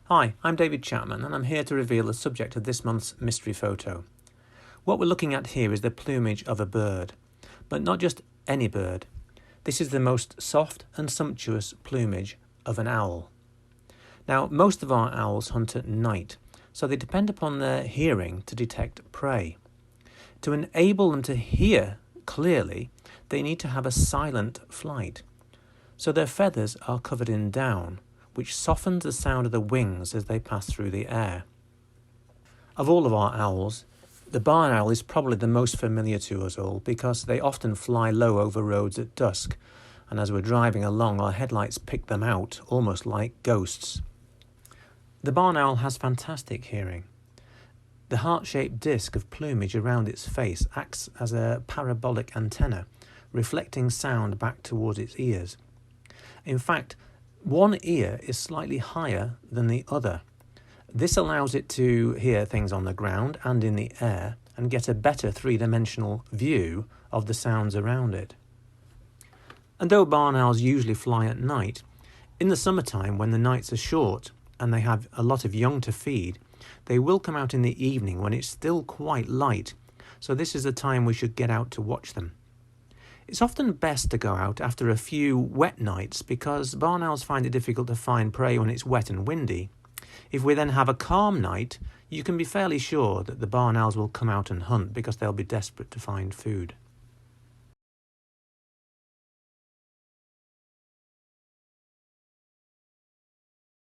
Hi, I'm David Chapman and I'm here to reveal the subject of this month's mystery photo. What we're looking at here is the plumage of a bird, but not just any bird. This is the most soft and sumptuous plumage of an owl. Now, most of our owls hunt at night, so they depend upon their hearing to detect prey. To enable them to hear clearly, they need to have a silent flight. So their feathers are covered in down, which softens the sound of the wings as they pass through the air. Of all of our owls, the barn owl is probably the most familiar to us all because they often fly low over roads at dusk, and as we're driving along, our headlights pick them out almost like ghosts. The barn owl has fantastic hearing. The heart-shaped disc of plumage around its face acts as a parabolic antenna, reflecting sound back towards its ears. In fact, one ear is slightly higher than the other. This allows it to hear things on the ground and in the air and get a better three-dimensional view of the sounds around it. And though barn owls usually fly at night, in the summertime when the nights are short and they have a lot of young to feed, they will come out in the evening when it's still quite light, so this is the time we should get out to watch them. It's often best to go out after a few wet nights because barn owls find it difficult to find prey when it's wet and windy. If we then have a calm night, you can be fairly sure that the barn owls will come out and hunt because they'll be desperate to find food.